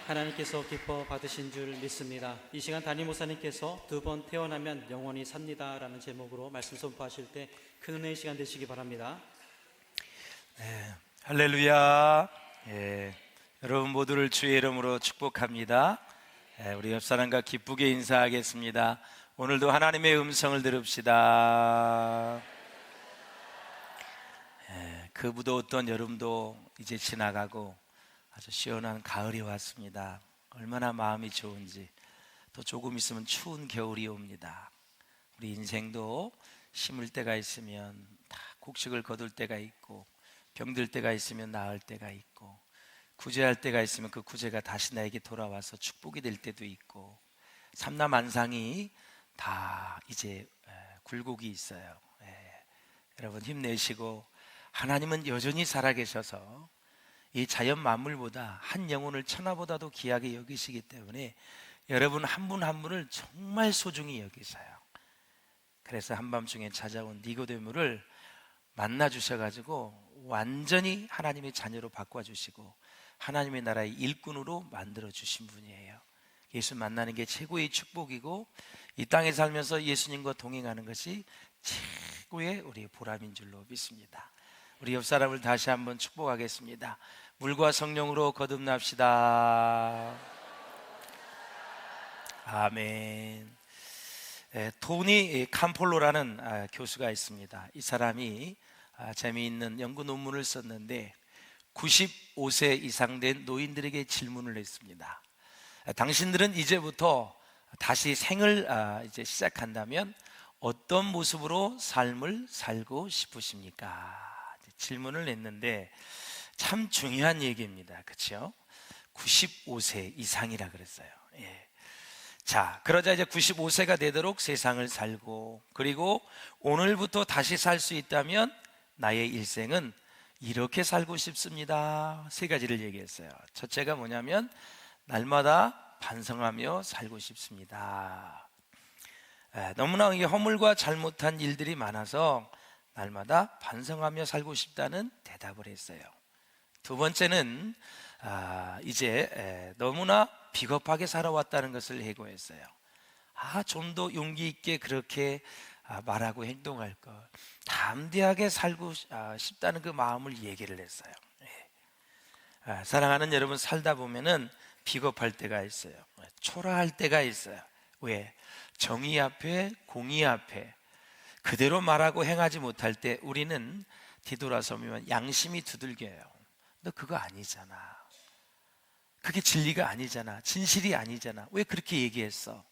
하나님께서 기뻐 받으신 줄 믿습니다. 이 시간 담임 목사님께서 2번 태어나면 영원히 삽니다 라는 제목으로 말씀 선포하실 때 큰 은혜의 시간 되시기 바랍니다. 할렐루야. 여러분 모두를 주의 이름으로 축복합니다. 우리 옆 사람과 기쁘게 인사하겠습니다. 오늘도 하나님의 음성을 들읍시다. 그 무더웠던 여름도 이제 지나가고 아주 시원한 가을이 왔습니다. 얼마나 마음이 좋은지. 또 조금 있으면 추운 겨울이 옵니다. 우리 인생도 심을 때가 있으면 다 곡식을 거둘 때가 있고, 병들 때가 있으면 나을 때가 있고, 구제할 때가 있으면 그 구제가 다시 나에게 돌아와서 축복이 될 때도 있고, 삼라만상이 다 이제 굴곡이 있어요. 여러분 힘내시고, 하나님은 여전히 살아계셔서 이 자연 만물보다 한 영혼을 천하보다도 귀하게 여기시기 때문에 여러분 한 분 한 분을 정말 소중히 여기셔요. 그래서 한밤중에 찾아온 니고데모를 만나 주셔가지고 완전히 하나님의 자녀로 바꿔주시고 하나님의 나라의 일꾼으로 만들어 주신 분이에요. 예수 만나는 게 최고의 축복이고, 이 땅에 살면서 예수님과 동행하는 것이 최고의 우리의 보람인 줄로 믿습니다. 우리 옆 사람을 다시 한번 축복하겠습니다. 물과 성령으로 거듭납시다. 아멘. 토니 캄폴로라는 교수가 있습니다. 이 사람이 재미있는 연구 논문을 썼는데 95세 이상 된 노인들에게 질문을 했습니다. 당신들은 이제부터 다시 생을 이제 시작한다면 어떤 모습으로 삶을 살고 싶으십니까? 질문을 했는데 참 중요한 얘기입니다. 그렇죠? 95세 이상이라 그랬어요. 자, 그러자 이제 95세가 되도록 세상을 살고, 그리고 오늘부터 다시 살 수 있다면 나의 일생은 이렇게 살고 싶습니다. 세 가지를 얘기했어요. 첫째가 뭐냐면 날마다 반성하며 살고 싶습니다. 너무나 허물과 잘못한 일들이 많아서 날마다 반성하며 살고 싶다는 대답을 했어요. 두 번째는 이제 너무나 비겁하게 살아왔다는 것을 해고했어요. 좀 더 용기 있게 그렇게 말하고 행동할 것, 담대하게 살고 싶다는 그 마음을 얘기를 했어요. 사랑하는 여러분, 살다 보면은 비겁할 때가 있어요. 초라할 때가 있어요. 왜? 정의 앞에, 공의 앞에 그대로 말하고 행하지 못할 때 우리는 뒤돌아서면 양심이 두들겨요. 너 그거 아니잖아. 그게 진리가 아니잖아. 진실이 아니잖아. 왜 그렇게 얘기했어?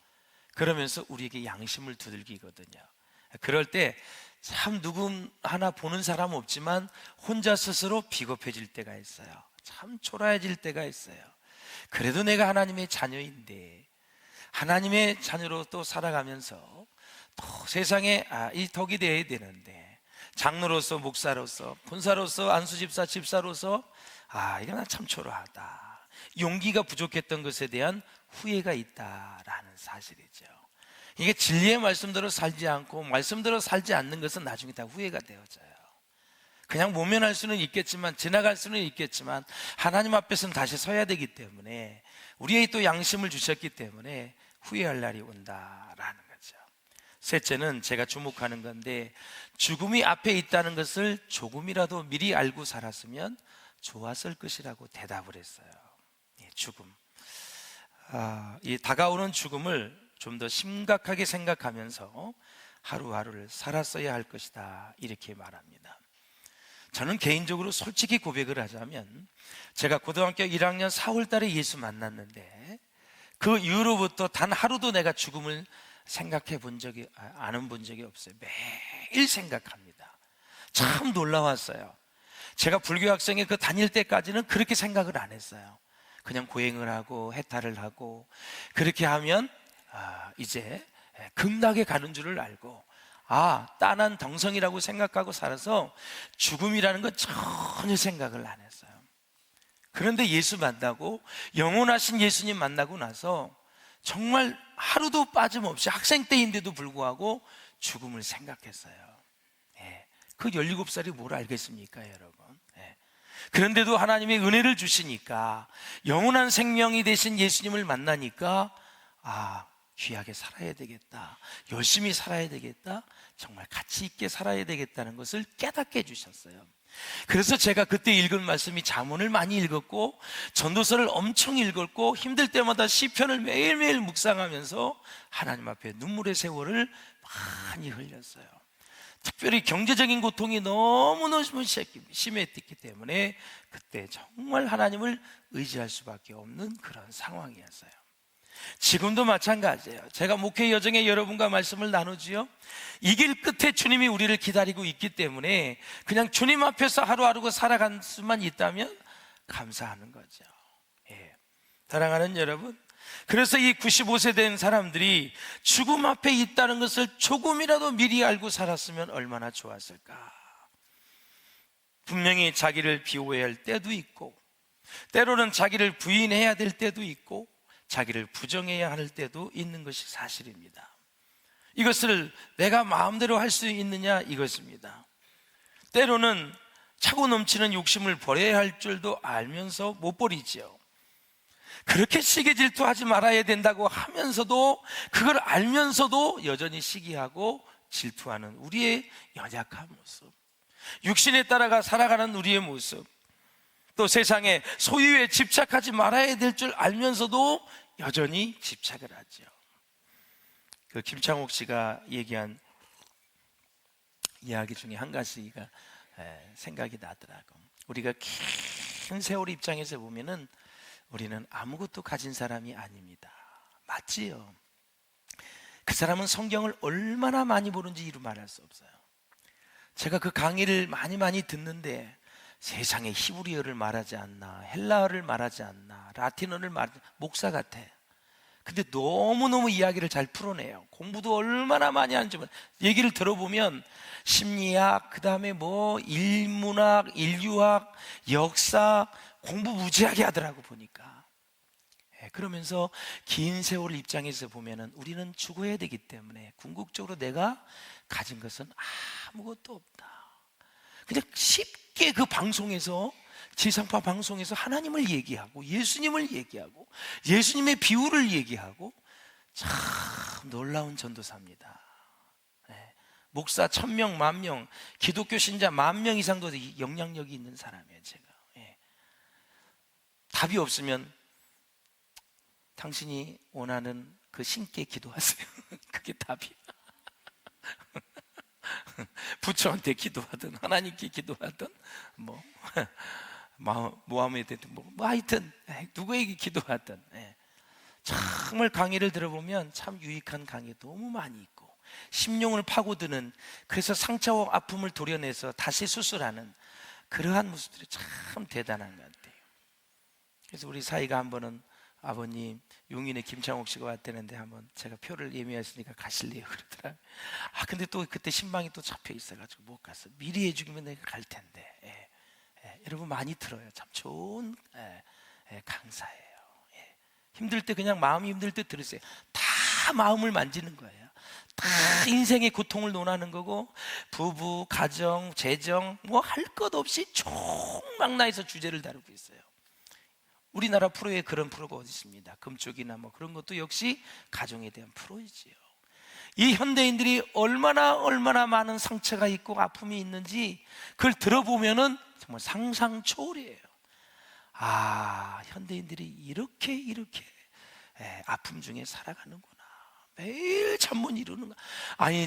그러면서 우리에게 양심을 두들기거든요. 그럴 때 참 누구 하나 보는 사람 없지만 혼자 스스로 비겁해질 때가 있어요. 참 초라해질 때가 있어요. 그래도 내가 하나님의 자녀인데, 하나님의 자녀로 또 살아가면서 또 세상에 이 덕이 되어야 되는데, 장로로서, 목사로서, 본사로서, 안수집사, 집사로서 이건 참 초라하다. 용기가 부족했던 것에 대한 후회가 있다라는 사실이죠. 이게 진리의 말씀대로 살지 않고 말씀대로 살지 않는 것은 나중에 다 후회가 되어져요. 그냥 모면할 수는 있겠지만, 지나갈 수는 있겠지만 하나님 앞에서는 다시 서야 되기 때문에, 우리의 또 양심을 주셨기 때문에 후회할 날이 온다라는 거죠. 셋째는 제가 주목하는 건데, 죽음이 앞에 있다는 것을 조금이라도 미리 알고 살았으면 좋았을 것이라고 대답을 했어요. 죽음. 이 다가오는 죽음을 좀 더 심각하게 생각하면서 하루하루를 살았어야 할 것이다, 이렇게 말합니다. 저는 개인적으로 솔직히 고백을 하자면, 제가 고등학교 1학년 4월 달에 예수 만났는데 그 이후로부터 단 하루도 내가 죽음을 생각해 본 적이 없어요. 매일 생각합니다. 참 놀라웠어요. 제가 불교 학생회 그 다닐 때까지는 그렇게 생각을 안 했어요. 그냥 고행을 하고 해탈을 하고 그렇게 하면 이제 극락에 가는 줄을 알고, 따난 덩성이라고 생각하고 살아서 죽음이라는 건 전혀 생각을 안 했어요. 그런데 예수 만나고, 영원하신 예수님 만나고 나서 정말 하루도 빠짐없이 학생 때인데도 불구하고 죽음을 생각했어요. 그 17살이 뭘 알겠습니까, 여러분? 그런데도 하나님의 은혜를 주시니까, 영원한 생명이 되신 예수님을 만나니까 귀하게 살아야 되겠다, 열심히 살아야 되겠다, 정말 가치 있게 살아야 되겠다는 것을 깨닫게 해주셨어요. 그래서 제가 그때 읽은 말씀이 잠언을 많이 읽었고, 전도서를 엄청 읽었고, 힘들 때마다 시편을 매일매일 묵상하면서 하나님 앞에 눈물의 세월을 많이 흘렸어요. 특별히 경제적인 고통이 너무너무 심했기 때문에 그때 정말 하나님을 의지할 수밖에 없는 그런 상황이었어요. 지금도 마찬가지예요. 제가 목회 여정에 여러분과 말씀을 나누지요, 이 길 끝에 주님이 우리를 기다리고 있기 때문에 그냥 주님 앞에서 하루하루 살아갈 수만 있다면 감사하는 거죠. 사랑하는 여러분, 그래서 이 95세 된 사람들이 죽음 앞에 있다는 것을 조금이라도 미리 알고 살았으면 얼마나 좋았을까. 분명히 자기를 비호해야 할 때도 있고, 때로는 자기를 부인해야 될 때도 있고, 자기를 부정해야 할 때도 있는 것이 사실입니다. 이것을 내가 마음대로 할 수 있느냐, 이것입니다. 때로는 차고 넘치는 욕심을 버려야 할 줄도 알면서 못 버리지요. 그렇게 시기 질투하지 말아야 된다고 하면서도, 그걸 알면서도 여전히 시기하고 질투하는 우리의 연약한 모습, 육신에 따라가 살아가는 우리의 모습, 또 세상에 소유에 집착하지 말아야 될 줄 알면서도 여전히 집착을 하죠. 그 김창옥 씨가 얘기한 이야기 중에 한 가지가 생각이 나더라고. 우리가 긴 세월 입장에서 보면은 우리는 아무것도 가진 사람이 아닙니다. 맞지요? 그 사람은 성경을 얼마나 많이 보는지 이루 말할 수 없어요. 제가 그 강의를 많이 듣는데, 세상에 히브리어를 말하지 않나, 헬라어를 말하지 않나, 라틴어를 말하지, 목사 같아. 근데 너무너무 이야기를 잘 풀어내요. 공부도 얼마나 많이 하는지. 얘기를 들어보면 심리학, 그 다음에 인문학, 인류학, 역사 공부 무지하게 하더라고 보니까. 그러면서 긴 세월 입장에서 보면은 우리는 죽어야 되기 때문에 궁극적으로 내가 가진 것은 아무것도 없다. 그냥 쉽게 그 방송에서, 지상파 방송에서 하나님을 얘기하고, 예수님을 얘기하고, 예수님의 비유를 얘기하고, 참 놀라운 전도사입니다. 목사 1000명, 10,000명, 기독교 신자 10,000명 이상도 영향력이 있는 사람이에요. 제가 답이 없으면 당신이 원하는 그 신께 기도하세요. 그게 답이야. 부처한테 기도하든 하나님께 기도하든 모하메드든 하여튼 누구에게 기도하든, 정말 강의를 들어보면 참 유익한 강의 너무 많이 있고, 심령을 파고드는, 그래서 상처와 아픔을 도려내서 다시 수술하는 그러한 모습들이 참 대단한 것 같아요. 그래서 우리 사이가 한 번은 아버님 용인에 김창옥 씨가 왔다는데 한번 제가 표를 예매했으니까 가실래요? 그러더라. 근데 또 그때 신방이 또 잡혀 있어가지고 못 갔어. 미리 해주면 내가 갈 텐데. 여러분 많이 들어요. 참 좋은 강사예요. 힘들 때, 그냥 마음이 힘들 때 들으세요. 다 마음을 만지는 거예요. 다 인생의 고통을 논하는 거고, 부부, 가정, 재정 할 것 없이 총망라해서 주제를 다루고 있어요. 우리나라 프로에 그런 프로가 어디 있습니다. 금쪽이나 그런 것도 역시 가정에 대한 프로이지요. 이 현대인들이 얼마나 많은 상처가 있고 아픔이 있는지 그걸 들어보면은 정말 상상 초월이에요. 현대인들이 이렇게 아픔 중에 살아가는구나. 매일 잠 못 이루는 거.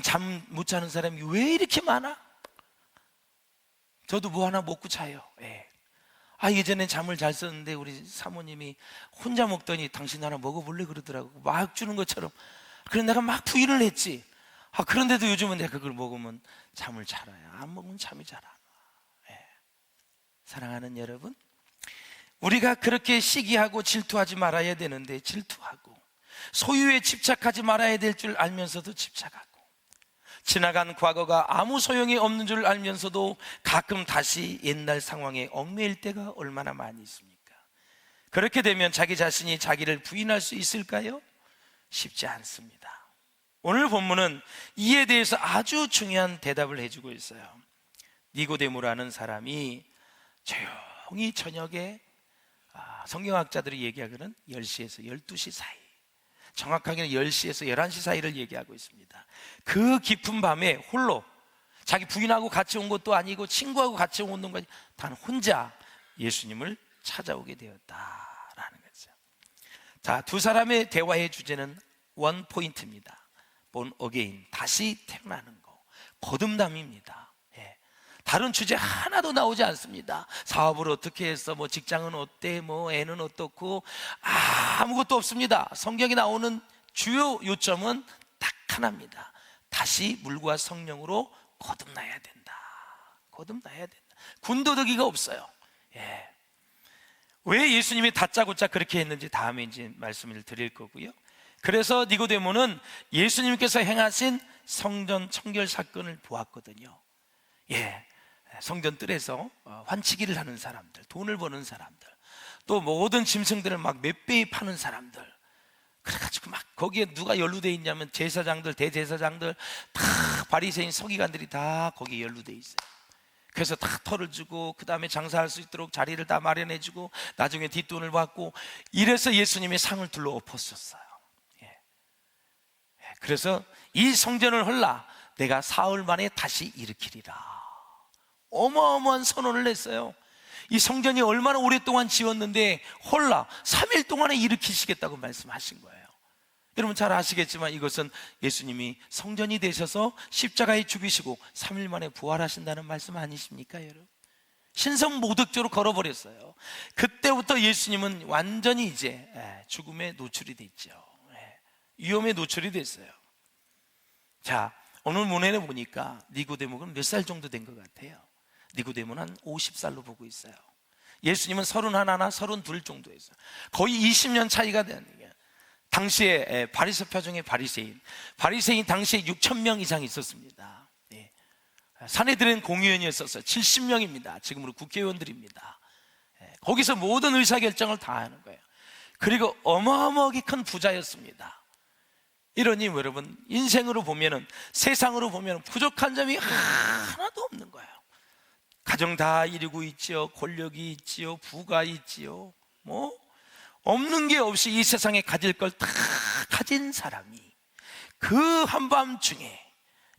잠 못 자는 사람이 왜 이렇게 많아? 저도 하나 먹고 자요. 예전엔 잠을 잘 썼는데 우리 사모님이 혼자 먹더니 당신 하나 먹어볼래? 그러더라고. 막 주는 것처럼. 그래서 내가 막 부인을 했지. 그런데도 요즘은 내가 그걸 먹으면 잠을 잘 와요. 안 먹으면 잠이 잘 안 와. 사랑하는 여러분, 우리가 그렇게 시기하고 질투하지 말아야 되는데 질투하고, 소유에 집착하지 말아야 될 줄 알면서도 집착하고, 지나간 과거가 아무 소용이 없는 줄 알면서도 가끔 다시 옛날 상황에 얽매일 때가 얼마나 많이 있습니까? 그렇게 되면 자기 자신이 자기를 부인할 수 있을까요? 쉽지 않습니다. 오늘 본문은 이에 대해서 아주 중요한 대답을 해주고 있어요. 니고데모라는 사람이 조용히 저녁에 성경학자들이 얘기하기는 10시에서 12시 사이, 정확하게는 10시에서 11시 사이를 얘기하고 있습니다. 그 깊은 밤에 홀로, 자기 부인하고 같이 온 것도 아니고 친구하고 같이 온 것도 아니고 단 혼자 예수님을 찾아오게 되었다라는 거죠. 자, 두 사람의 대화의 주제는 원 포인트입니다. born again, 다시 태어나는 거, 거듭남입니다. 예. 다른 주제 하나도 나오지 않습니다. 사업을 어떻게 했어, 뭐 직장은 어때, 뭐 애는 어떻고, 아무것도 없습니다. 성경에 나오는 주요 요점은 딱 하나입니다. 다시 물과 성령으로 거듭나야 된다. 거듭나야 된다. 군더더기가 없어요. 예. 왜 예수님이 다짜고짜 그렇게 했는지 다음에 이제 말씀을 드릴 거고요. 그래서 니고데모는 예수님께서 행하신 성전 청결 사건을 보았거든요. 예, 성전 뜰에서 환치기를 하는 사람들, 돈을 버는 사람들, 또 모든 짐승들을 막 몇 배에 파는 사람들, 그래가지고 막 거기에 누가 연루되어 있냐면 제사장들, 대제사장들, 다 바리새인 서기관들이 다 거기에 연루되어 있어요. 그래서 다 털을 주고 그 다음에 장사할 수 있도록 자리를 다 마련해 주고 나중에 뒷돈을 받고, 이래서 예수님이 상을 둘러 엎었었어요. 그래서 이 성전을 헐라 내가 사흘 만에 다시 일으키리라, 어마어마한 선언을 했어요. 이 성전이 얼마나 오랫동안 지었는데 헐라 3일 동안에 일으키시겠다고 말씀하신 거예요. 여러분 잘 아시겠지만 이것은 예수님이 성전이 되셔서 십자가에 죽으시고 3일 만에 부활하신다는 말씀 아니십니까? 여러분, 신성모독적으로 걸어버렸어요. 그때부터 예수님은 완전히 이제 죽음에 노출이 됐죠. 위험에 노출이 됐어요. 자, 오늘 문헌에 보니까 니고데모는 몇 살 정도 된 것 같아요? 니고데모는 한 50살로 보고 있어요. 예수님은 31나 32 정도였어요. 거의 20년 차이가 되는 거예요. 당시에 바리새파 중에 바리새인 당시에 6,000명 이상 있었습니다. 예. 사내들은 공의원이었었어요. 70명입니다. 지금으로 국회의원들입니다. 예. 거기서 모든 의사결정을 다 하는 거예요. 그리고 어마어마하게 큰 부자였습니다. 이러니 여러분, 인생으로 보면은, 세상으로 보면 부족한 점이 하나도 없는 거예요. 가정 다 이루고 있지요, 권력이 있지요, 부가 있지요, 뭐 없는 게 없이 이 세상에 가질 걸 다 가진 사람이 그 한밤중에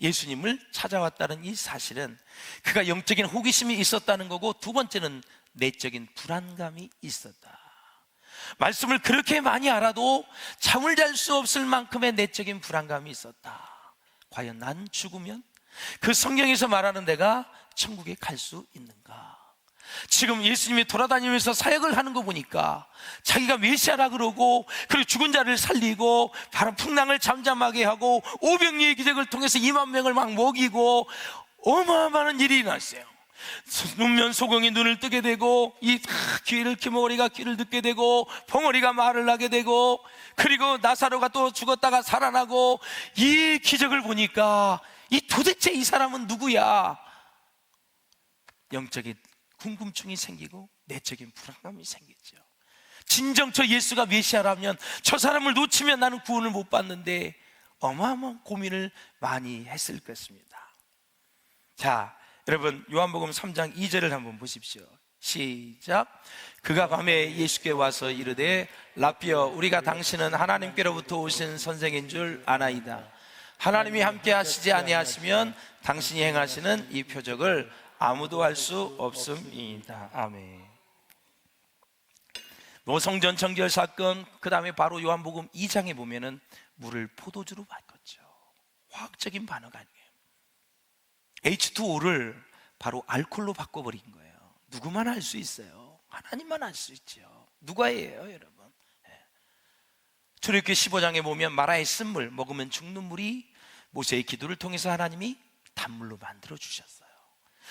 예수님을 찾아왔다는 이 사실은 그가 영적인 호기심이 있었다는 거고, 두 번째는 내적인 불안감이 있었다. 말씀을 그렇게 많이 알아도 잠을 잘 수 없을 만큼의 내적인 불안감이 있었다. 과연 난 죽으면 그 성경에서 말하는 데가 천국에 갈 수 있는가? 지금 예수님이 돌아다니면서 사역을 하는 거 보니까 자기가 메시아라 그러고, 그리고 죽은 자를 살리고 바로 풍랑을 잠잠하게 하고 500리의 기적을 통해서 2만 명을 막 먹이고 어마어마한 일이 일어났어요. 눈면 소경이 눈을 뜨게 되고, 이 귀를 기머리가 귀를 듣게 되고, 벙어리가 말을 하게 되고, 그리고 나사로가 또 죽었다가 살아나고, 이 기적을 보니까 도대체 이 사람은 누구야? 영적인 궁금증이 생기고 내적인 불안감이 생기죠. 진정 저 예수가 메시아라면 저 사람을 놓치면 나는 구원을 못 받는데 어마어마한 고민을 많이 했을 것입니다. 자, 여러분, 요한복음 3장 2절을 한번 보십시오. 시작. 그가 밤에 예수께 와서 이르되 라삐어, 우리가 당신은 하나님께로부터 오신 선생인 줄 아나이다. 하나님이 함께 하시지 아니하시면 당신이 행하시는 이 표적을 아무도 할 수 없음이다. 아멘. 성전 청결 사건, 그 다음에 바로 요한복음 2장에 보면은 물을 포도주로 바꿨죠. 화학적인 반응 아니에요. H2O를 바로 알코올로 바꿔버린 거예요. 누구만 할 수 있어요. 하나님만 할 수 있죠. 누가 해요, 여러분? 출애굽기 15장에 보면 마라의 쓴물, 먹으면 죽는 물이 모세의 기도를 통해서 하나님이 단물로 만들어 주셨어요.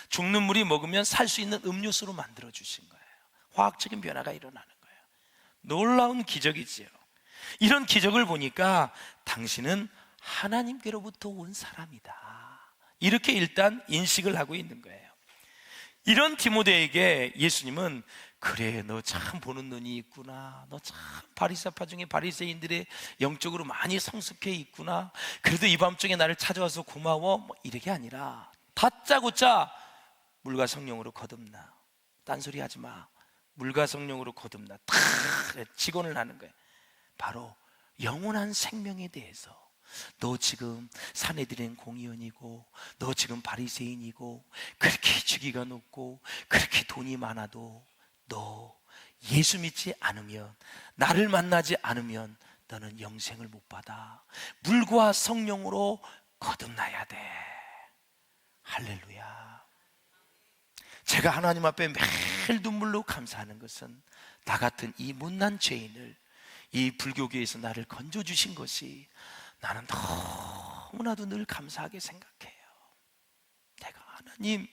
죽는 물이 먹으면 살 수 있는 음료수로 만들어 주신 거예요. 화학적인 변화가 일어나는 거예요. 놀라운 기적이지요. 이런 기적을 보니까 당신은 하나님께로부터 온 사람이다, 이렇게 일단 인식을 하고 있는 거예요. 이런 디모데에게 예수님은 그래, 너 참 보는 눈이 있구나, 너 참 바리새파 중에 바리새인들의 영적으로 많이 성숙해 있구나, 그래도 이 밤중에 나를 찾아와서 고마워, 뭐 이렇게 아니라 다짜고짜 물과 성령으로 거듭나, 딴소리 하지 마. 물과 성령으로 거듭나. 탁 직언을 하는 거예요. 바로 영원한 생명에 대해서. 너 지금 사내들인 공의원이고, 너 지금 바리새인이고, 그렇게 주기가 높고 그렇게 돈이 많아도 너 예수 믿지 않으면, 나를 만나지 않으면 너는 영생을 못 받아. 물과 성령으로 거듭나야 돼. 할렐루야. 제가 하나님 앞에 매일 눈물로 감사하는 것은 나 같은 이 못난 죄인을 이 불교계에서 나를 건져주신 것이 나는 너무나도 늘 감사하게 생각해요. 내가 하나님,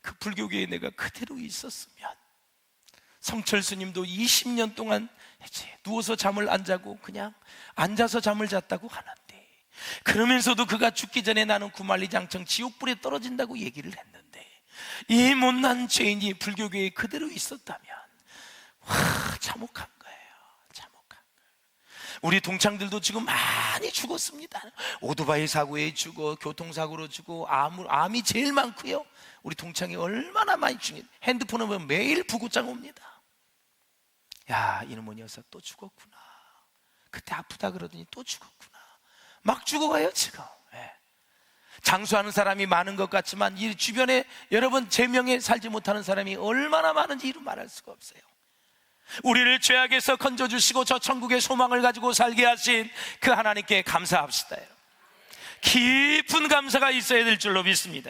그 불교계에 내가 그대로 있었으면, 성철 스님도 20년 동안 이제 누워서 잠을 안 자고 그냥 앉아서 잠을 잤다고 하는데, 그러면서도 그가 죽기 전에 나는 구만리장청 지옥불에 떨어진다고 얘기를 했는데, 이 못난 죄인이 불교계에 그대로 있었다면 참혹한 거예요. 참혹한 거예요. 우리 동창들도 지금 많이 죽었습니다. 오토바이 사고에 죽어, 교통사고로 죽어, 암이 제일 많고요. 우리 동창이 얼마나 많이 죽니. 핸드폰을 보면 매일 부고장 옵니다. 야, 이놈의 녀석 또 죽었구나. 그때 아프다 그러더니 또 죽었구나. 막 죽어가요 지금. 장수하는 사람이 많은 것 같지만 이 주변에 여러분 제명에 살지 못하는 사람이 얼마나 많은지 이루 말할 수가 없어요. 우리를 죄악에서 건져주시고 저 천국의 소망을 가지고 살게 하신 그 하나님께 감사합시다. 깊은 감사가 있어야 될 줄로 믿습니다.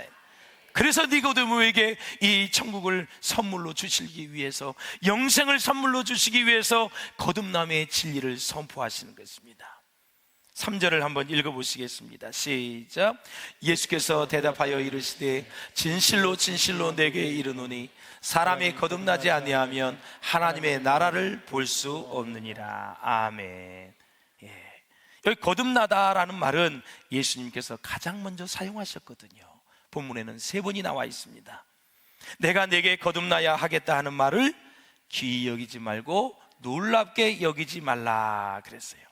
그래서 니고데모에게 이 천국을 선물로 주시기 위해서, 영생을 선물로 주시기 위해서 거듭남의 진리를 선포하시는 것입니다. 3절을 한번 읽어보시겠습니다. 시작. 예수께서 대답하여 이르시되 진실로 진실로 내게 이르노니 사람이 거듭나지 아니하면 하나님의 나라를 볼 수 없느니라. 아멘. 여기 거듭나다라는 말은 예수님께서 가장 먼저 사용하셨거든요. 본문에는 3번이 나와 있습니다. 내가 내게 거듭나야 하겠다 하는 말을 귀히 여기지 말고 놀랍게 여기지 말라 그랬어요.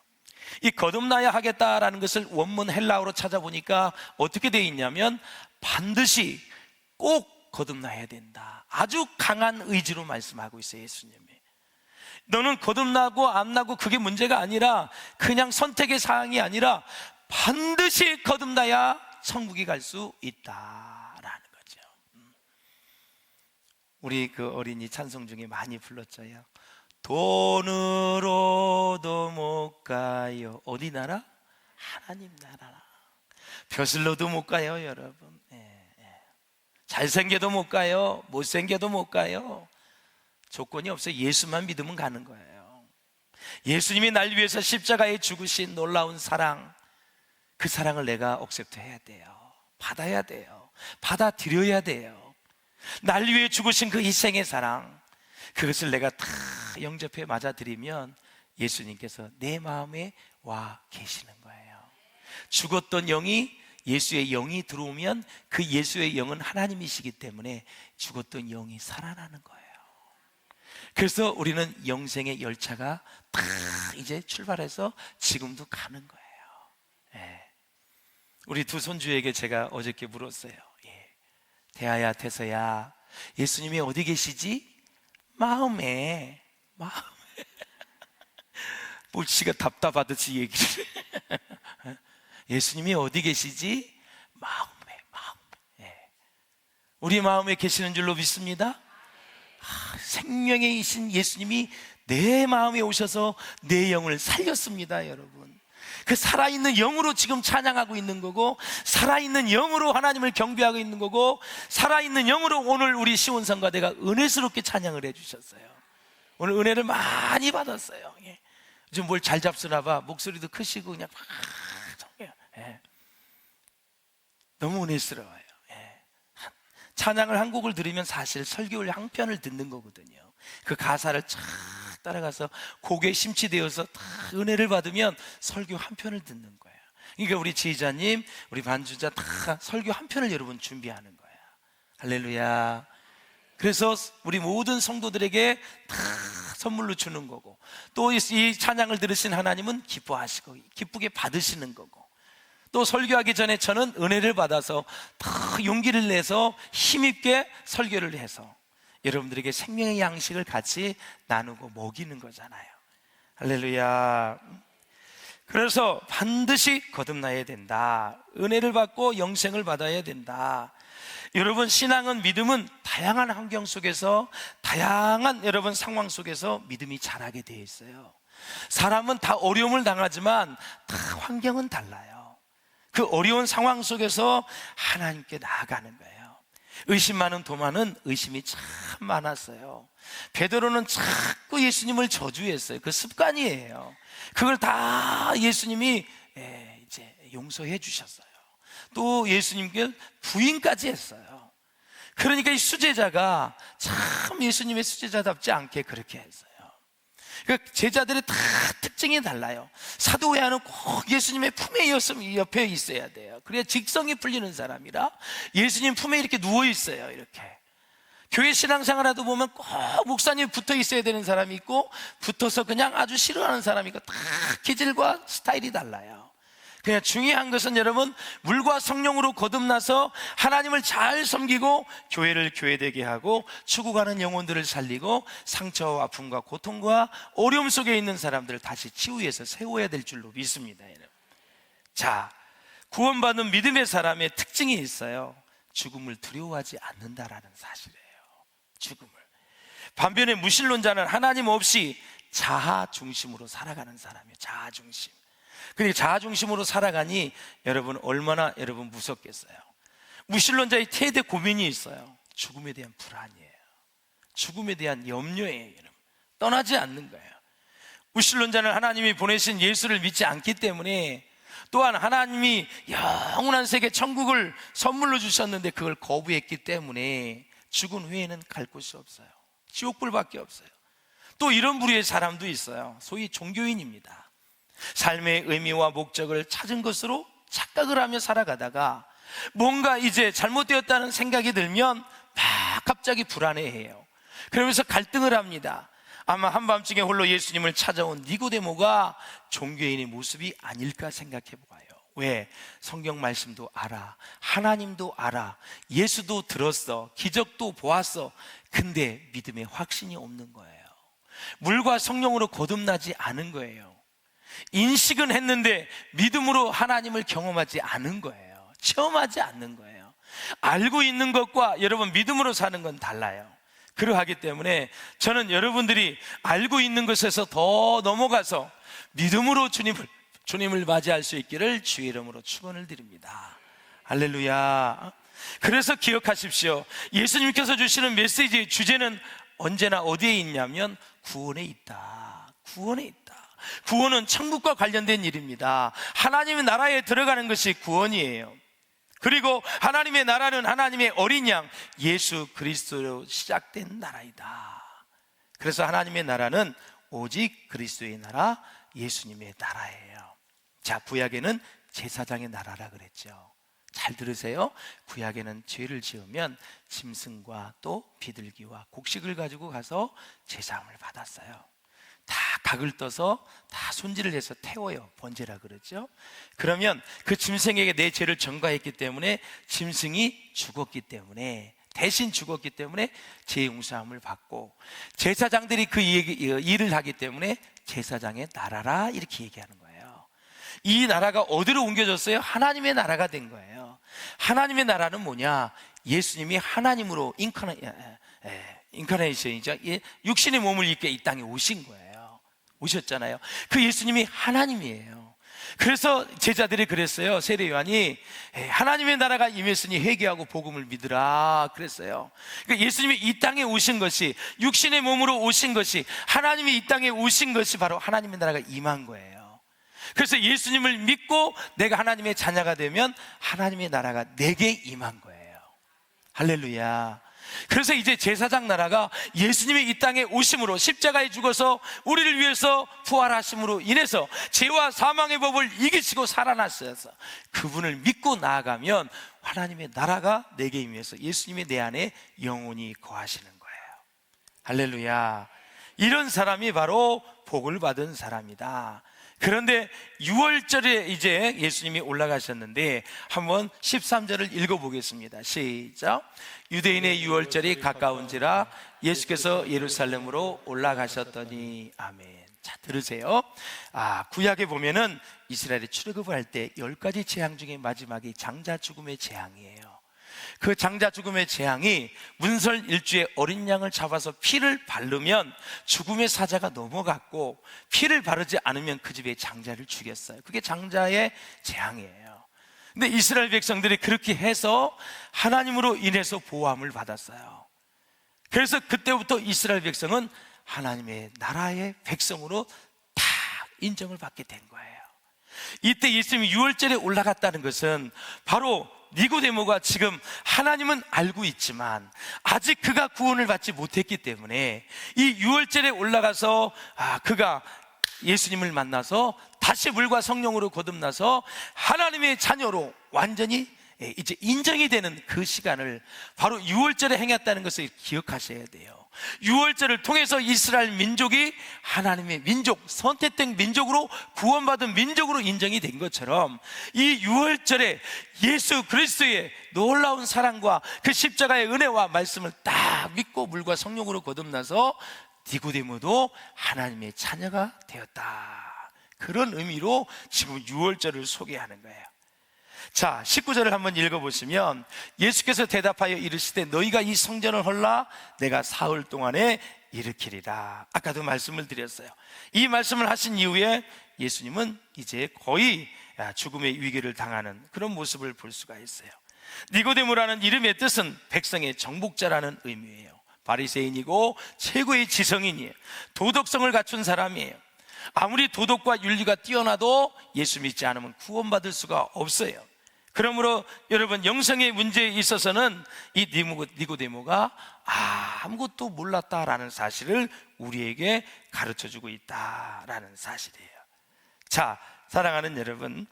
이 거듭나야 하겠다라는 것을 원문 헬라어로 찾아보니까 어떻게 되어 있냐면 반드시 꼭 거듭나야 된다. 아주 강한 의지로 말씀하고 있어요. 예수님이 너는 거듭나고 안 나고 그게 문제가 아니라, 그냥 선택의 사항이 아니라 반드시 거듭나야 천국에 갈 수 있다라는 거죠. 우리 그 어린이 찬송 중에 많이 불렀죠요. 돈으로도 못 가요. 어디 나라? 하나님 나라. 벼슬로도 못 가요, 여러분. 잘생겨도 못 가요. 못생겨도 못 가요. 조건이 없어요. 예수만 믿으면 가는 거예요. 예수님이 날 위해서 십자가에 죽으신 놀라운 사랑, 그 사랑을 내가 억셉트해야 돼요. 받아야 돼요. 받아들여야 돼요. 날 위해 죽으신 그 희생의 사랑, 그것을 내가 다 영접해 맞아들이면 예수님께서 내 마음에 와 계시는 거예요. 죽었던 영이, 예수의 영이 들어오면 그 예수의 영은 하나님이시기 때문에 죽었던 영이 살아나는 거예요. 그래서 우리는 영생의 열차가 다 이제 출발해서 지금도 가는 거예요. 우리 두 손주에게 제가 어저께 물었어요. 태아야, 태서야, 예수님이 어디 계시지? 마음에. 물씨가 답답하듯이 얘기를 예수님이 어디 계시지? 마음에. 우리 마음에 계시는 줄로 믿습니다. 생명이신 예수님이 내 마음에 오셔서 내 영을 살렸습니다. 여러분, 그 살아있는 영으로 지금 찬양하고 있는 거고, 살아있는 영으로 하나님을 경배하고 있는 거고, 살아있는 영으로 오늘 우리 시온성가대가 은혜스럽게 찬양을 해주셨어요. 오늘 은혜를 많이 받았어요. 요즘 뭘 잘 잡수나 봐. 목소리도 크시고 그냥 너무 은혜스러워요. 찬양을 한 곡을 들으면 사실 설교를 한 편을 듣는 거거든요. 그 가사를 쫙 따라가서 곡에 심취되어서 다 은혜를 받으면 설교 한 편을 듣는 거예요. 그러니까 우리 지휘자님, 우리 반주자 다 설교 한 편을 여러분 준비하는 거예요. 할렐루야. 그래서 우리 모든 성도들에게 다 선물로 주는 거고, 또 이 찬양을 들으신 하나님은 기뻐하시고 기쁘게 받으시는 거고, 또 설교하기 전에 저는 은혜를 받아서 더 용기를 내서 힘있게 설교를 해서 여러분들에게 생명의 양식을 같이 나누고 먹이는 거잖아요. 할렐루야. 그래서 반드시 거듭나야 된다. 은혜를 받고 영생을 받아야 된다. 여러분, 신앙은, 믿음은 다양한 환경 속에서, 다양한 여러분 상황 속에서 믿음이 자라게 되어 있어요. 사람은 다 어려움을 당하지만 다 환경은 달라요. 그 어려운 상황 속에서 하나님께 나아가는 거예요. 의심 많은 도마는 의심이 참 많았어요. 베드로는 자꾸 예수님을 저주했어요. 그 습관이에요. 그걸 다 예수님이 이제 용서해 주셨어요. 또 예수님께 부인까지 했어요. 그러니까 이 수제자가 참 예수님의 수제자답지 않게 그렇게 했어요. 그러니까 제자들의 다 특징이 달라요. 사도 요한은 꼭 예수님의 품에 옆에 있어야 돼요. 그래야 직성이 풀리는 사람이라 예수님 품에 이렇게 누워 있어요. 이렇게 교회 신앙생활에도 보면 꼭 목사님 붙어 있어야 되는 사람이 있고, 붙어서 그냥 아주 싫어하는 사람이 있고, 다 기질과 스타일이 달라요. 그냥 중요한 것은 여러분, 물과 성령으로 거듭나서 하나님을 잘 섬기고 교회를 교회되게 하고 죽어가는 영혼들을 살리고 상처와 아픔과 고통과 어려움 속에 있는 사람들을 다시 치유해서 세워야 될 줄로 믿습니다. 여러분. 자, 구원받은 믿음의 사람의 특징이 있어요. 죽음을 두려워하지 않는다라는 사실이에요. 죽음을. 반면에 무신론자는 하나님 없이 자아 중심으로 살아가는 사람이에요. 자아 중심. 그러니까 자아 중심으로 살아가니 여러분 얼마나 여러분 무섭겠어요. 무신론자의 최대 고민이 있어요. 죽음에 대한 불안이에요. 죽음에 대한 염려예요. 여러분. 떠나지 않는 거예요. 무신론자는 하나님이 보내신 예수를 믿지 않기 때문에, 또한 하나님이 영원한 세계 천국을 선물로 주셨는데 그걸 거부했기 때문에 죽은 후에는 갈 곳이 없어요. 지옥불밖에 없어요. 또 이런 부류의 사람도 있어요. 소위 종교인입니다. 삶의 의미와 목적을 찾은 것으로 착각을 하며 살아가다가 뭔가 이제 잘못되었다는 생각이 들면 막 갑자기 불안해해요. 그러면서 갈등을 합니다. 아마 한밤중에 홀로 예수님을 찾아온 니고데모가 종교인의 모습이 아닐까 생각해 봐요. 왜? 성경 말씀도 알아, 하나님도 알아, 예수도 들었어, 기적도 보았어. 근데 믿음에 확신이 없는 거예요. 물과 성령으로 거듭나지 않은 거예요. 인식은 했는데 믿음으로 하나님을 경험하지 않은 거예요. 체험하지 않는 거예요. 알고 있는 것과 여러분 믿음으로 사는 건 달라요. 그러하기 때문에 저는 여러분들이 알고 있는 것에서 더 넘어가서 믿음으로 주님을 맞이할 수 있기를 주의 이름으로 축원을 드립니다. 할렐루야. 그래서 기억하십시오. 예수님께서 주시는 메시지의 주제는 언제나 어디에 있냐면 구원에 있다. 구원에 있다. 구원은 천국과 관련된 일입니다. 하나님의 나라에 들어가는 것이 구원이에요. 그리고 하나님의 나라는 하나님의 어린 양 예수 그리스도로 시작된 나라이다. 그래서 하나님의 나라는 오직 그리스도의 나라, 예수님의 나라예요. 자, 구약에는 제사장의 나라라 그랬죠. 잘 들으세요. 구약에는 죄를 지으면 짐승과 또 비둘기와 곡식을 가지고 가서 제사함을 받았어요. 다 각을 떠서 다 손질을 해서 태워요. 번제라 그러죠. 그러면 그 짐승에게 내 죄를 전가했기 때문에 짐승이 죽었기 때문에, 대신 죽었기 때문에 죄 용서함을 받고, 제사장들이 그 일을 하기 때문에 제사장의 나라라 이렇게 얘기하는 거예요. 이 나라가 어디로 옮겨졌어요? 하나님의 나라가 된 거예요. 하나님의 나라는 뭐냐? 예수님이 하나님으로 인카네이션이죠. 육신의 몸을 입게 이 땅에 오신 거예요. 오셨잖아요. 그 예수님이 하나님이에요. 그래서 제자들이 그랬어요. 세례 요한이 하나님의 나라가 임했으니 회개하고 복음을 믿으라 그랬어요. 그러니까 예수님이 이 땅에 오신 것이, 육신의 몸으로 오신 것이, 하나님이 이 땅에 오신 것이 바로 하나님의 나라가 임한 거예요. 그래서 예수님을 믿고 내가 하나님의 자녀가 되면 하나님의 나라가 내게 임한 거예요. 할렐루야. 그래서 이제 제사장 나라가 예수님이 이 땅에 오심으로, 십자가에 죽어서 우리를 위해서 부활하심으로 인해서 죄와 사망의 법을 이기시고 살아나셔서 그분을 믿고 나아가면 하나님의 나라가 내게 임해서 예수님이 내 안에 영원히 거하시는 거예요. 할렐루야. 이런 사람이 바로 복을 받은 사람이다. 그런데 6월절에 이제 예수님이 올라가셨는데 한번 13절을 읽어보겠습니다. 시작. 유대인의 6월절이 가까운지라 예수께서 예루살렘으로 올라가셨더니. 아멘. 자, 들으세요. 구약에 보면은 이스라엘이 출애굽을 할 때 10가지 재앙 중에 마지막이 장자 죽음의 재앙이에요. 그 장자 죽음의 재앙이 문설 일주에 어린 양을 잡아서 피를 바르면 죽음의 사자가 넘어갔고, 피를 바르지 않으면 그 집에 장자를 죽였어요. 그게 장자의 재앙이에요. 근데 이스라엘 백성들이 그렇게 해서 하나님으로 인해서 보호함을 받았어요. 그래서 그때부터 이스라엘 백성은 하나님의 나라의 백성으로 다 인정을 받게 된 거예요. 이때 예수님이 6월절에 올라갔다는 것은 바로 니고데모가 지금 하나님은 알고 있지만 아직 그가 구원을 받지 못했기 때문에 이 6월절에 올라가서 그가 예수님을 만나서 다시 물과 성령으로 거듭나서 하나님의 자녀로 완전히 이제 인정이 되는 그 시간을 바로 6월절에 행했다는 것을 기억하셔야 돼요. 6월절을 통해서 이스라엘 민족이 하나님의 민족, 선택된 민족으로, 구원받은 민족으로 인정이 된 것처럼 이 6월절에 예수 그리스도의 놀라운 사랑과 그 십자가의 은혜와 말씀을 딱 믿고 물과 성령으로 거듭나서 니고데모도 하나님의 자녀가 되었다. 그런 의미로 지금 6월절을 소개하는 거예요. 자, 19절을 한번 읽어보시면 예수께서 대답하여 이르시되 너희가 이 성전을 헐라 내가 사흘 동안에 일으키리라. 아까도 말씀을 드렸어요. 이 말씀을 하신 이후에 예수님은 이제 거의 죽음의 위기를 당하는 그런 모습을 볼 수가 있어요. 니고데모라는 이름의 뜻은 백성의 정복자라는 의미예요. 바리새인이고 최고의 지성인이에요. 도덕성을 갖춘 사람이에요. 아무리 도덕과 윤리가 뛰어나도 예수 믿지 않으면 구원받을 수가 없어요. 그러므로 여러분, 영성의 문제에 있어서는 이 니고데모가 아무것도 몰랐다라는 사실을 우리에게 가르쳐주고 있다라는 사실이에요. 자, 사랑하는 여러분,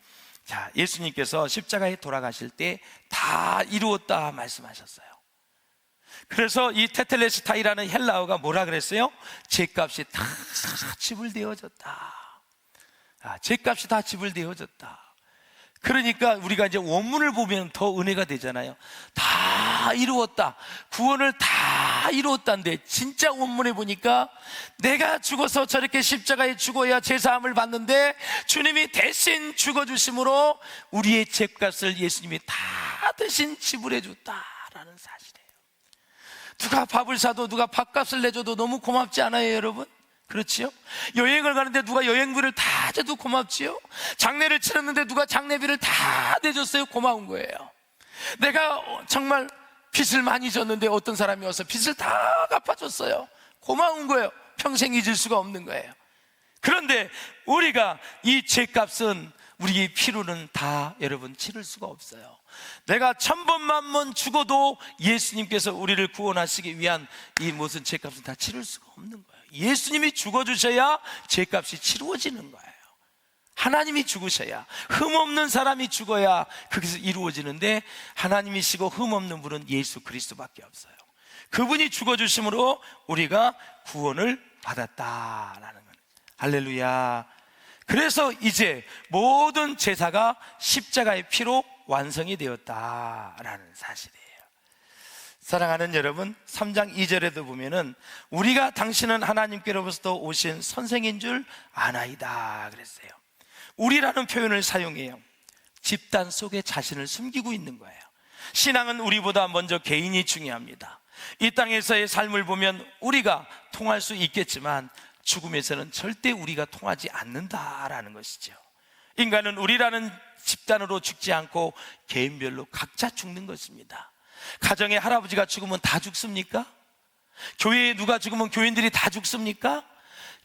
자, 예수님께서 십자가에 돌아가실 때 다 이루었다 말씀하셨어요. 그래서 이 테텔레스타이라는 헬라어가 뭐라 그랬어요? 죄값이 다 지불되어졌다. 죄값이 다 지불되어졌다. 그러니까 우리가 이제 원문을 보면 더 은혜가 되잖아요. 다 이루었다, 구원을 다 이루었다인데 진짜 원문에 보니까 내가 죽어서 저렇게 십자가에 죽어야 제사함을 받는데 주님이 대신 죽어주심으로 우리의 죄값을 예수님이 다 대신 지불해 줬다라는 사실이에요. 누가 밥을 사도 누가 밥값을 내줘도 너무 고맙지 않아요, 여러분? 그렇지요? 여행을 가는데 누가 여행비를 다 줘도 고맙지요? 장례를 치렀는데 누가 장례비를 다 내줬어요? 고마운 거예요. 내가 정말 빚을 많이 졌는데 어떤 사람이 와서 빚을 다 갚아줬어요. 고마운 거예요. 평생 잊을 수가 없는 거예요. 그런데 우리가 이 죄값은 우리의 피로는 다 여러분 치를 수가 없어요. 내가 1000번만 죽어도 예수님께서 우리를 구원하시기 위한 이 모든 죄값은 다 치를 수가 없는 거예요. 예수님이 죽어주셔야 죄값이 치루어지는 거예요. 하나님이 죽으셔야, 흠없는 사람이 죽어야 그것이 이루어지는데 하나님이시고 흠없는 분은 예수 그리스도밖에 없어요. 그분이 죽어주심으로 우리가 구원을 받았다라는 거예요. 할렐루야. 그래서 이제 모든 제사가 십자가의 피로 완성이 되었다라는 사실이에요. 사랑하는 여러분, 3장 2절에도 보면은 우리가 당신은 하나님께로부터 오신 선생인 줄 아나이다 그랬어요. 우리라는 표현을 사용해요. 집단 속에 자신을 숨기고 있는 거예요. 신앙은 우리보다 먼저 개인이 중요합니다. 이 땅에서의 삶을 보면 우리가 통할 수 있겠지만 죽음에서는 절대 우리가 통하지 않는다라는 것이죠. 인간은 우리라는 집단으로 죽지 않고 개인별로 각자 죽는 것입니다. 가정에 할아버지가 죽으면 다 죽습니까? 교회에 누가 죽으면 교인들이 다 죽습니까?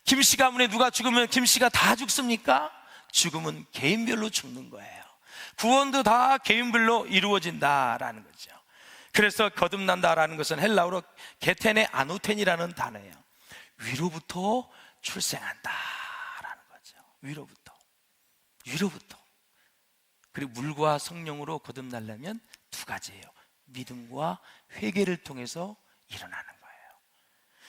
김씨 가문에 누가 죽으면 김씨가 다 죽습니까? 죽음은 개인별로 죽는 거예요. 구원도 다 개인별로 이루어진다라는 거죠. 그래서 거듭난다라는 것은 헬라어로 게테네 아노텐이라는 단어예요. 위로부터 출생한다라는 거죠. 위로부터. 그리고 물과 성령으로 거듭나려면 두 가지예요. 믿음과 회개를 통해서 일어나는 거예요.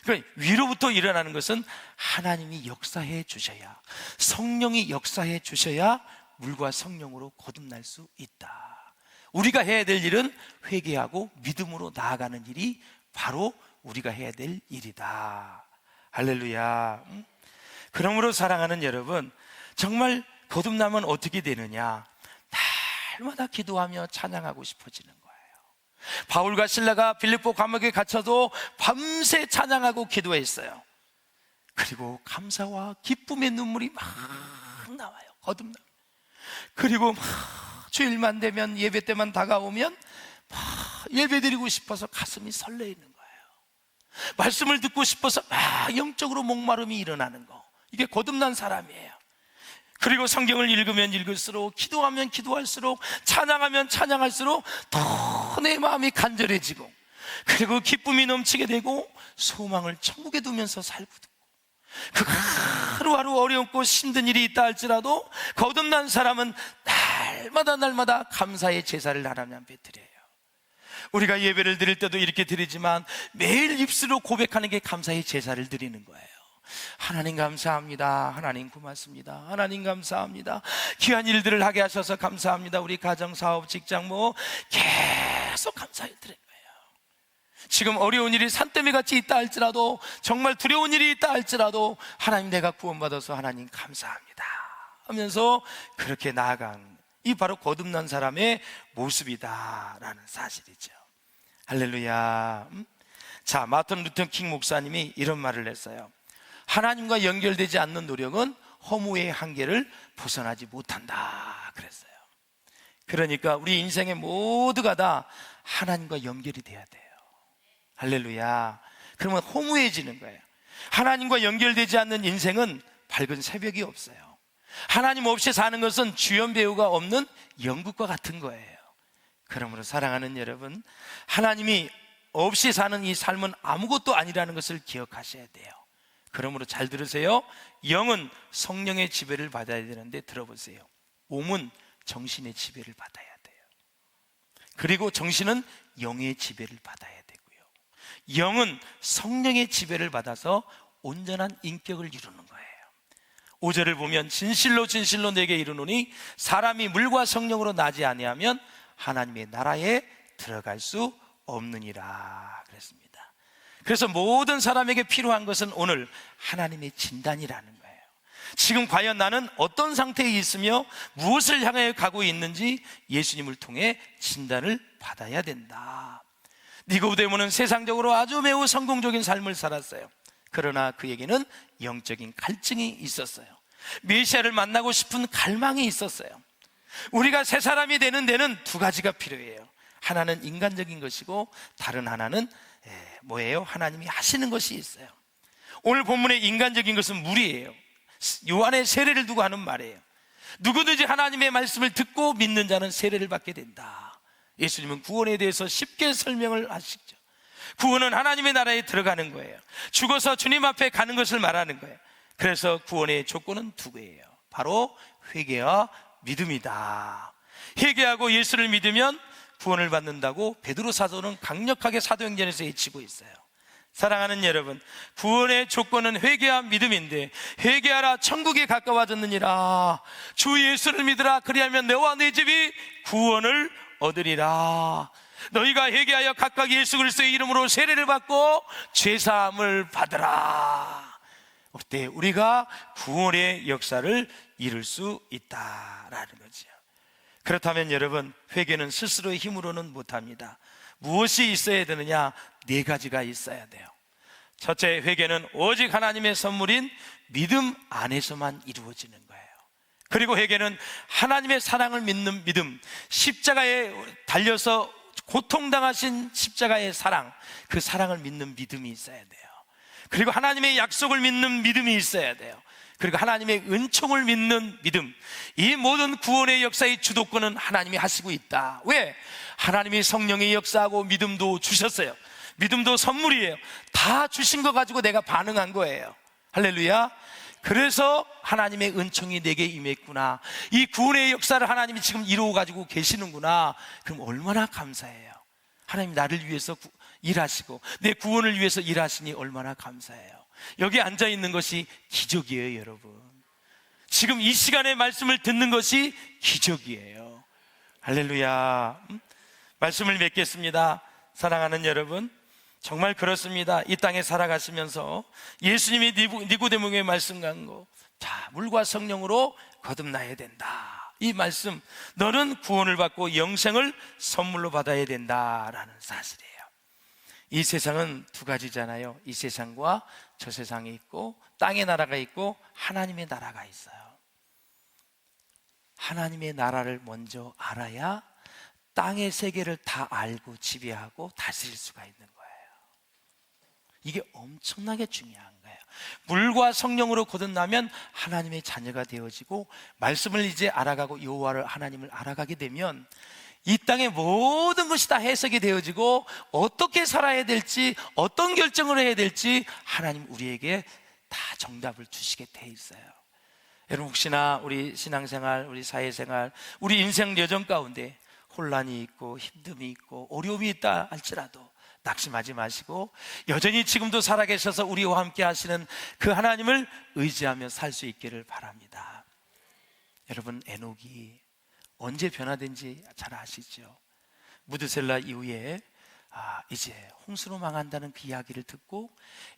그러니까 위로부터 일어나는 것은 하나님이 역사해 주셔야, 성령이 역사해 주셔야 물과 성령으로 거듭날 수 있다. 우리가 해야 될 일은 회개하고 믿음으로 나아가는 일이 바로 우리가 해야 될 일이다. 할렐루야. 그러므로 사랑하는 여러분, 정말 거듭나면 어떻게 되느냐? 날마다 기도하며 찬양하고 싶어지는 거예요. 바울과 실라가 빌립보 감옥에 갇혀도 밤새 찬양하고 기도했어요. 그리고 감사와 기쁨의 눈물이 막 나와요. 거듭나. 그리고 막 주일만 되면, 예배 때만 다가오면 막 예배 드리고 싶어서 가슴이 설레이는 거예요. 말씀을 듣고 싶어서 막 영적으로 목마름이 일어나는 거. 이게 거듭난 사람이에요. 그리고 성경을 읽으면 읽을수록, 기도하면 기도할수록, 찬양하면 찬양할수록 더 내 마음이 간절해지고, 그리고 기쁨이 넘치게 되고 소망을 천국에 두면서 살고, 그 하루하루 어렵고 힘든 일이 있다 할지라도 거듭난 사람은 날마다 감사의 제사를 하나님 앞에 드려요. 우리가 예배를 드릴 때도 이렇게 드리지만 매일 입술로 고백하는 게 감사의 제사를 드리는 거예요. 하나님 감사합니다. 하나님 고맙습니다. 하나님 감사합니다. 귀한 일들을 하게 하셔서 감사합니다. 우리 가정, 사업, 직장 계속 감사해 드릴 거예요. 지금 어려운 일이 산더미 같이 있다 할지라도, 정말 두려운 일이 있다 할지라도 하나님, 내가 구원받아서 하나님 감사합니다 하면서 그렇게 나아간, 이 바로 거듭난 사람의 모습이다라는 사실이죠. 할렐루야. 자, 마틴 루터 킹 목사님이 이런 말을 했어요. 하나님과 연결되지 않는 노력은 허무의 한계를 벗어나지 못한다 그랬어요. 그러니까 우리 인생의 모두가 다 하나님과 연결이 돼야 돼요. 할렐루야. 그러면 허무해지는 거예요. 하나님과 연결되지 않는 인생은 밝은 새벽이 없어요. 하나님 없이 사는 것은 주연 배우가 없는 연극과 같은 거예요. 그러므로 사랑하는 여러분, 하나님이 없이 사는 이 삶은 아무것도 아니라는 것을 기억하셔야 돼요. 그러므로 잘 들으세요. 영은 성령의 지배를 받아야 되는데, 들어보세요. 몸은 정신의 지배를 받아야 돼요. 그리고 정신은 영의 지배를 받아야 되고요. 영은 성령의 지배를 받아서 온전한 인격을 이루는 거예요. 5절을 보면 진실로 진실로 내게 이르노니 사람이 물과 성령으로 나지 아니하면 하나님의 나라에 들어갈 수 없느니라 그랬습니다. 그래서 모든 사람에게 필요한 것은 오늘 하나님의 진단이라는 거예요. 지금 과연 나는 어떤 상태에 있으며 무엇을 향해 가고 있는지 예수님을 통해 진단을 받아야 된다. 니고데모는 세상적으로 아주 매우 성공적인 삶을 살았어요. 그러나 그에게는 영적인 갈증이 있었어요. 메시아를 만나고 싶은 갈망이 있었어요. 우리가 새 사람이 되는 데는 두 가지가 필요해요. 하나는 인간적인 것이고 다른 하나는 뭐예요? 하나님이 하시는 것이 있어요. 오늘 본문의 인간적인 것은 물이에요. 요한의 세례를 두고 하는 말이에요. 누구든지 하나님의 말씀을 듣고 믿는 자는 세례를 받게 된다. 예수님은 구원에 대해서 쉽게 설명을 하시죠. 구원은 하나님의 나라에 들어가는 거예요. 죽어서 주님 앞에 가는 것을 말하는 거예요. 그래서 구원의 조건은 두 개예요. 바로 회개와 믿음이다. 회개하고 예수를 믿으면 구원을 받는다고 베드로 사도는 강력하게 사도행전에서 외치고 있어요. 사랑하는 여러분, 구원의 조건은 회개와 믿음인데, 회개하라 천국에 가까워졌느니라. 주 예수를 믿으라. 그리하면 너와 네 집이 구원을 얻으리라. 너희가 회개하여 각각 예수 그리스도의 이름으로 세례를 받고 죄사함을 받으라. 그때 우리가 구원의 역사를 이룰 수 있다라는 거죠. 그렇다면 여러분, 회개는 스스로의 힘으로는 못합니다. 무엇이 있어야 되느냐? 네 가지가 있어야 돼요. 첫째, 회개는 오직 하나님의 선물인 믿음 안에서만 이루어지는 거예요. 그리고 회개는 하나님의 사랑을 믿는 믿음, 십자가에 달려서 고통당하신 십자가의 사랑, 그 사랑을 믿는 믿음이 있어야 돼요. 그리고 하나님의 약속을 믿는 믿음이 있어야 돼요. 그리고 하나님의 은총을 믿는 믿음. 이 모든 구원의 역사의 주도권은 하나님이 하시고 있다. 왜? 하나님이 성령의 역사하고 믿음도 주셨어요. 믿음도 선물이에요. 다 주신 거 가지고 내가 반응한 거예요. 할렐루야. 그래서 하나님의 은총이 내게 임했구나. 이 구원의 역사를 하나님이 지금 이루어 가지고 계시는구나. 그럼 얼마나 감사해요. 하나님 나를 위해서 일하시고 내 구원을 위해서 일하시니 얼마나 감사해요. 여기 앉아 있는 것이 기적이에요, 여러분. 지금 이 시간에 말씀을 듣는 것이 기적이에요. 할렐루야. 말씀을 맺겠습니다. 사랑하는 여러분, 정말 그렇습니다. 이 땅에 살아가시면서 예수님이 니고데모에게 말씀 간 거, 자, 물과 성령으로 거듭나야 된다. 이 말씀, 너는 구원을 받고 영생을 선물로 받아야 된다라는 사실이에요. 이 세상은 두 가지잖아요. 이 세상과 저 세상이 있고, 땅의 나라가 있고 하나님의 나라가 있어요. 하나님의 나라를 먼저 알아야 땅의 세계를 다 알고 지배하고 다스릴 수가 있는 거예요. 이게 엄청나게 중요한 거예요. 물과 성령으로 거듭나면 하나님의 자녀가 되어지고, 말씀을 이제 알아가고 여호와를 하나님을 알아가게 되면 이 땅의 모든 것이 다 해석이 되어지고, 어떻게 살아야 될지, 어떤 결정을 해야 될지 하나님 우리에게 다 정답을 주시게 돼 있어요. 여러분, 혹시나 우리 신앙생활, 우리 사회생활, 우리 인생 여정 가운데 혼란이 있고 힘듦이 있고 어려움이 있다 할지라도 낙심하지 마시고, 여전히 지금도 살아계셔서 우리와 함께 하시는 그 하나님을 의지하며 살 수 있기를 바랍니다. 여러분, 에녹이 언제 변화된지 잘 아시죠? 무드셀라 이후에 이제 홍수로 망한다는 그 이야기를 듣고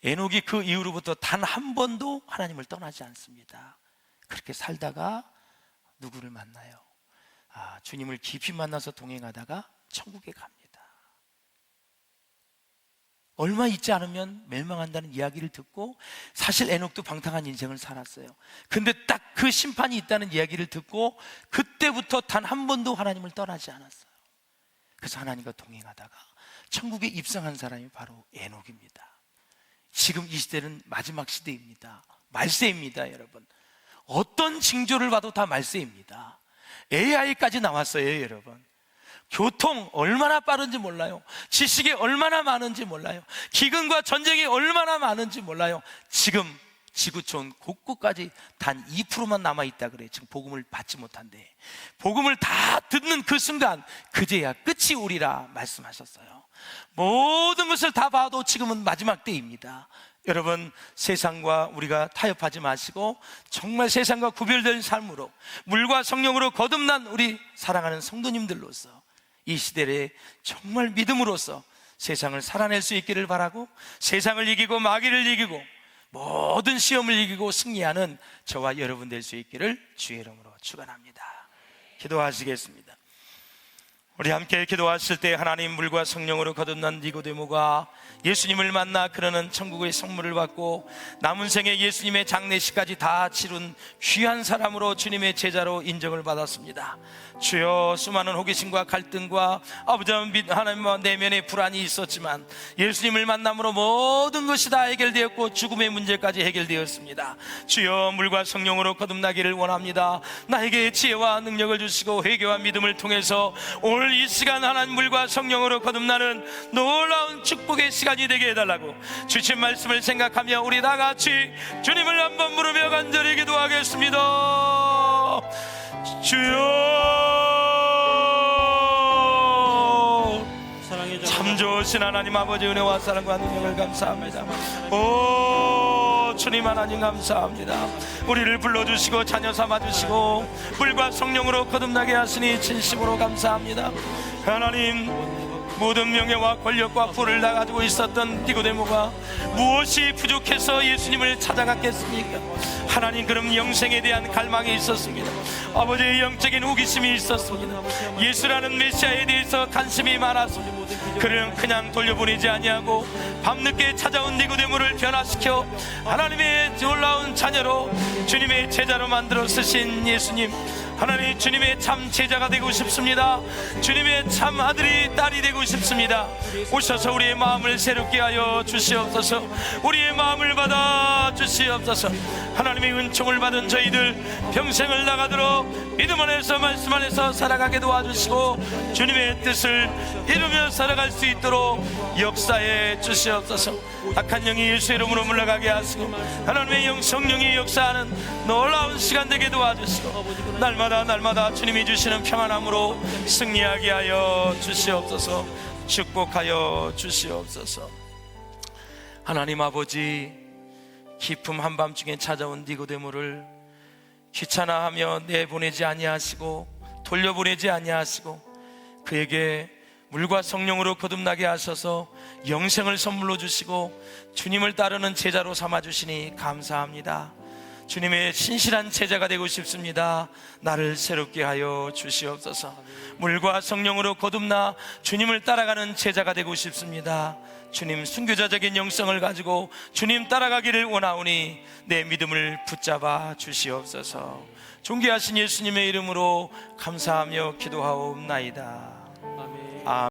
에녹이 그 이후로부터 단 한 번도 하나님을 떠나지 않습니다. 그렇게 살다가 누구를 만나요? 주님을 깊이 만나서 동행하다가 천국에 갑니다. 얼마 있지 않으면 멸망한다는 이야기를 듣고, 사실 에녹도 방탕한 인생을 살았어요. 근데 딱 그 심판이 있다는 이야기를 듣고 그때부터 단 한 번도 하나님을 떠나지 않았어요. 그래서 하나님과 동행하다가 천국에 입성한 사람이 바로 에녹입니다. 지금 이 시대는 마지막 시대입니다. 말세입니다, 여러분. 어떤 징조를 봐도 다 말세입니다. AI까지 나왔어요, 여러분. 교통 얼마나 빠른지 몰라요. 지식이 얼마나 많은지 몰라요. 기근과 전쟁이 얼마나 많은지 몰라요. 지금 지구촌 곳곳까지 단 2%만 남아있다 그래요. 지금 복음을 받지 못한데, 복음을 다 듣는 그 순간 그제야 끝이 오리라 말씀하셨어요. 모든 것을 다 봐도 지금은 마지막 때입니다. 여러분, 세상과 우리가 타협하지 마시고 정말 세상과 구별된 삶으로 물과 성령으로 거듭난 우리 사랑하는 성도님들로서 이 시대에 정말 믿음으로써 세상을 살아낼 수 있기를 바라고, 세상을 이기고 마귀를 이기고 모든 시험을 이기고 승리하는 저와 여러분 될 수 있기를 주의 이름으로 축원합니다. 기도하시겠습니다. 우리 함께 기도하실 때, 하나님, 물과 성령으로 거듭난 니고데모가 예수님을 만나 그러는 천국의 선물을 받고 남은 생에 예수님의 장례식까지 다 치룬 귀한 사람으로 주님의 제자로 인정을 받았습니다. 주여, 수많은 호기심과 갈등과 아버지 하나님과 내면의 불안이 있었지만 예수님을 만남으로 모든 것이 다 해결되었고 죽음의 문제까지 해결되었습니다. 주여, 물과 성령으로 거듭나기를 원합니다. 나에게 지혜와 능력을 주시고 회개와 믿음을 통해서 오늘 이 시간 하나님 물과 성령으로 거듭나는 놀라운 축복의 시간이 되게 해달라고 주신 말씀을 생각하며 우리 다 같이 주님을 한번 부르며 간절히 기도하겠습니다. 주여, 참 좋으신 하나님 아버지, 은혜와 사랑과 능력을 감사합니다. 오 주님 하나님 감사합니다. 우리를 불러주시고 자녀 삼아주시고 물과 성령으로 거듭나게 하시니 진심으로 감사합니다. 하나님, 모든 명예와 권력과 부를 다 가지고 있었던 니고데모가 무엇이 부족해서 예수님을 찾아갔겠습니까? 하나님, 그럼 영생에 대한 갈망이 있었습니다. 아버지의 영적인 호기심이 있었습니다. 예수라는 메시아에 대해서 관심이 많았습니다. 그는 그냥 돌려보내지 아니하고 밤늦게 찾아온 니고데모를 변화시켜 하나님의 놀라운 자녀로 주님의 제자로 만들어 쓰신 예수님, 하나님, 주님의 참 제자가 되고 싶습니다. 주님의 참 아들이 딸이 되고 싶습니다. 오셔서 우리의 마음을 새롭게 하여 주시옵소서. 우리의 마음을 받아 주시옵소서. 하나님의 은총을 받은 저희들 평생을 나가도록 믿음 안에서 말씀 안에서 살아가게 도와주시고 주님의 뜻을 이루며 살아갈 수 있도록 역사해 주시옵소서. 악한 영이 예수 이름으로 물러가게 하시고 하나님의 영 성령이 역사하는 놀라운 시간 되게 도와주시고 날마다 주님이 주시는 평안함으로 승리하게 하여 주시옵소서. 축복하여 주시옵소서. 하나님 아버지, 깊음 한밤중에 찾아온 니고데모를 귀찮아하며 내보내지 아니하시고 돌려보내지 아니하시고 그에게 물과 성령으로 거듭나게 하셔서 영생을 선물로 주시고 주님을 따르는 제자로 삼아주시니 감사합니다. 주님의 신실한 제자가 되고 싶습니다. 나를 새롭게 하여 주시옵소서. 물과 성령으로 거듭나 주님을 따라가는 제자가 되고 싶습니다. 주님 순교자적인 영성을 가지고 주님 따라가기를 원하오니 내 믿음을 붙잡아 주시옵소서. 존귀하신 예수님의 이름으로 감사하며 기도하옵나이다. 아멘. 아멘.